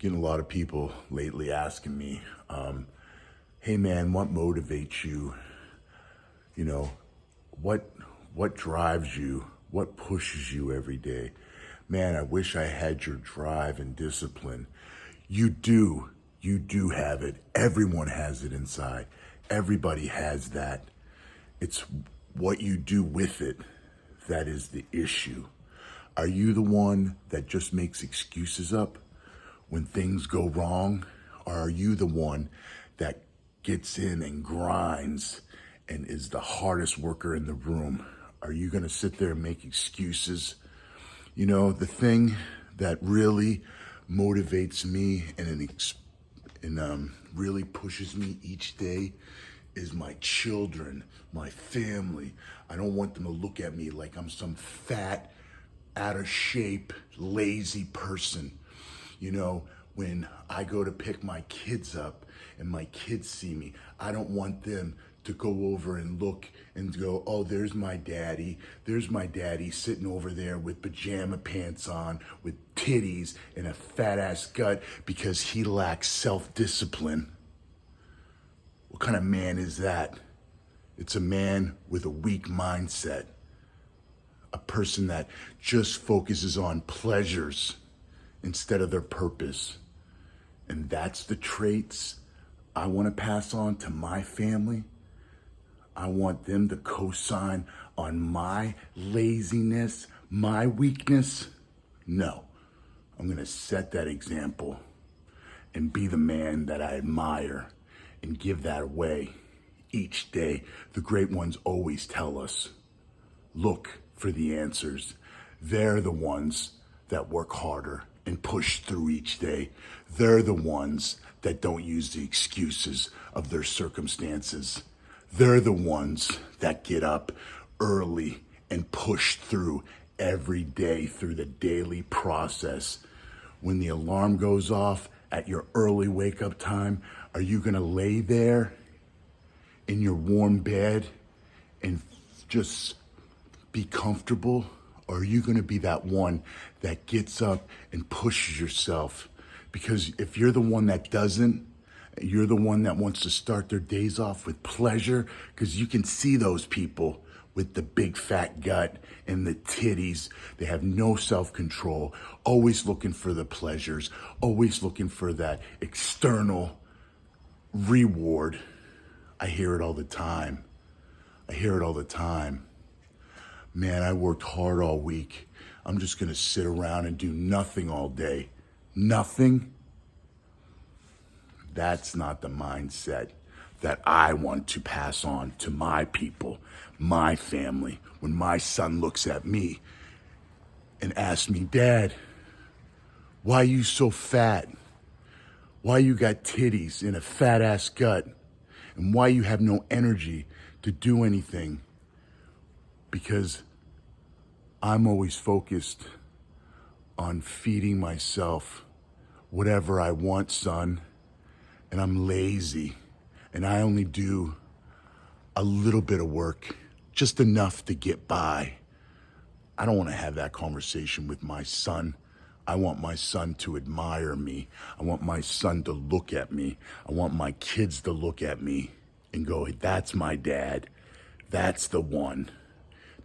Getting a lot of people lately asking me, hey man, what motivates you? You know, what drives you? What pushes you every day? Man, I wish I had your drive and discipline. You do. You do have it. Everyone has it inside. Everybody has that. It's what you do with it that is the issue. Are you the one that just makes excuses up when things go wrong? Or are you the one that gets in and grinds and is the hardest worker in the room? Are you going to sit there and make excuses? You know, the thing that really motivates me and really pushes me each day is my children, my family. I don't want them to look at me like I'm some fat, out of shape, lazy person. You know, when I go to pick my kids up and my kids see me, I don't want them to go over and look and go, oh, there's my daddy. There's my daddy sitting over there with pajama pants on, with titties and a fat ass gut because he lacks self-discipline. What kind of man is that? It's a man with a weak mindset. A person that just focuses on pleasures instead of their purpose. And that's the traits I want to pass on to my family. I want them to co-sign on my laziness, my weakness. No, I'm going to set that example and be the man that I admire and give that away each day. The great ones always tell us, look for the answers. They're the ones that work harder and push through each day. They're the ones that don't use the excuses of their circumstances. They're the ones that get up early and push through every day through the daily process. When the alarm goes off at your early wake up time, are you gonna lay there in your warm bed and just be comfortable? Or are you gonna be that one that gets up and pushes yourself? Because if you're the one that doesn't, you're the one that wants to start their days off with pleasure, because you can see those people with the big fat gut and the titties. They have no self-control, always looking for the pleasures, always looking for that external reward. I hear it all the time. Man, I worked hard all week. I'm just gonna sit around and do nothing all day. Nothing? That's not the mindset that I want to pass on to my people, my family. When my son looks at me and asks me, Dad, why you so fat? Why you got titties and a fat ass gut? And why you have no energy to do anything? Because I'm always focused on feeding myself whatever I want, son. And I'm lazy, and I only do a little bit of work, just enough to get by. I don't want to have that conversation with my son. I want my son to admire me. I want my son to look at me. I want my kids to look at me and go, that's my dad. That's the one.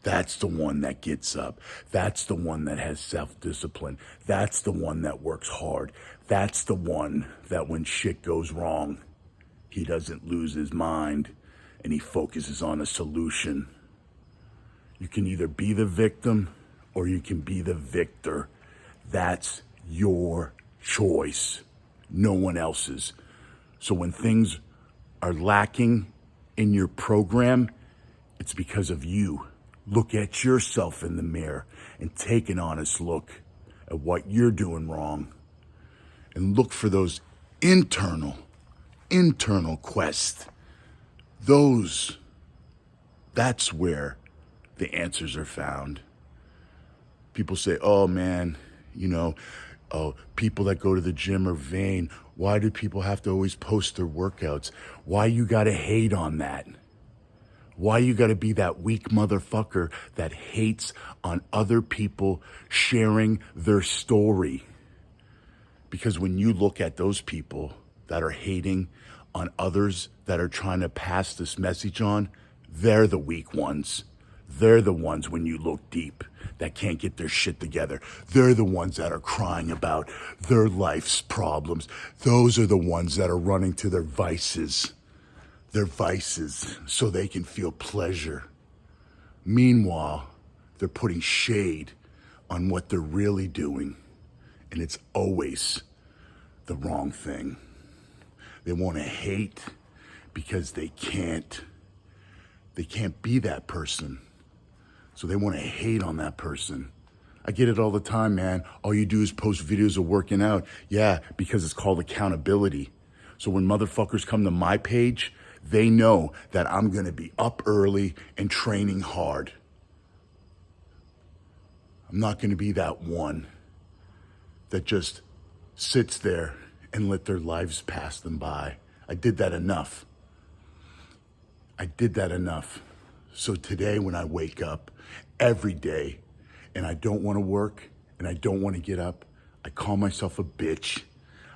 That's the one that gets up. That's the one that has self-discipline. That's the one that works hard. That's the one that when shit goes wrong, he doesn't lose his mind and he focuses on a solution. You can either be the victim or you can be the victor. That's your choice, no one else's. So when things are lacking in your program, it's because of you. Look at yourself in the mirror and take an honest look at what you're doing wrong. And look for those internal quests. That's where the answers are found. People say, oh man, people that go to the gym are vain. Why do people have to always post their workouts? Why you gotta hate on that? Why you gotta be that weak motherfucker that hates on other people sharing their story? Because when you look at those people that are hating on others that are trying to pass this message on, they're the weak ones. They're the ones, when you look deep, that can't get their shit together. They're the ones that are crying about their life's problems. Those are the ones that are running to their vices, so they can feel pleasure. Meanwhile, they're putting shade on what they're really doing, and it's always the wrong thing. They want to hate because they can't be that person. So they want to hate on that person. I get it all the time, man. All you do is post videos of working out. Yeah, because it's called accountability. So when motherfuckers come to my page, they know that I'm going to be up early and training hard. I'm not going to be that one that just sits there and let their lives pass them by. I did that enough. So today when I wake up every day and I don't want to work and I don't want to get up, I call myself a bitch.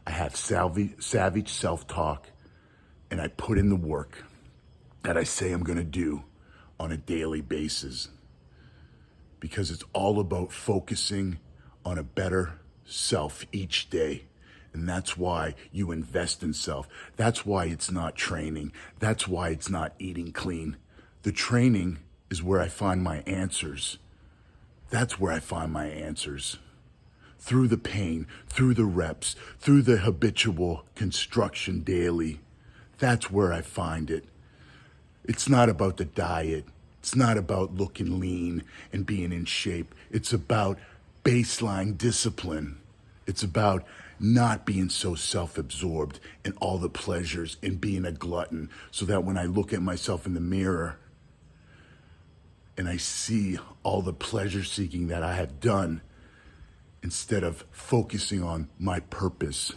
I have savage self-talk, and I put in the work that I say I'm going to do on a daily basis. Because it's all about focusing on a better self each day. And that's why you invest in self. That's why it's not training. That's why it's not eating clean. The training is where I find my answers. That's where I find my answers. Through the pain, through the reps, through the habitual construction daily. That's where I find it. It's not about the diet. It's not about looking lean and being in shape. It's about baseline discipline. It's about not being so self-absorbed in all the pleasures and being a glutton, so that when I look at myself in the mirror and I see all the pleasure seeking that I have done, instead of focusing on my purpose,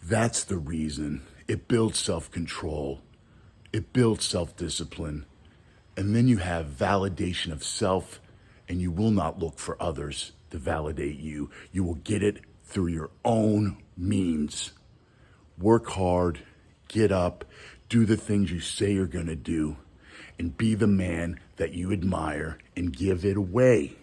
that's the reason. It builds self-control. It builds self-discipline. And then you have validation of self, and you will not look for others to validate you. You will get it through your own means. Work hard, get up, do the things you say you're going to do, and be the man that you admire and give it away.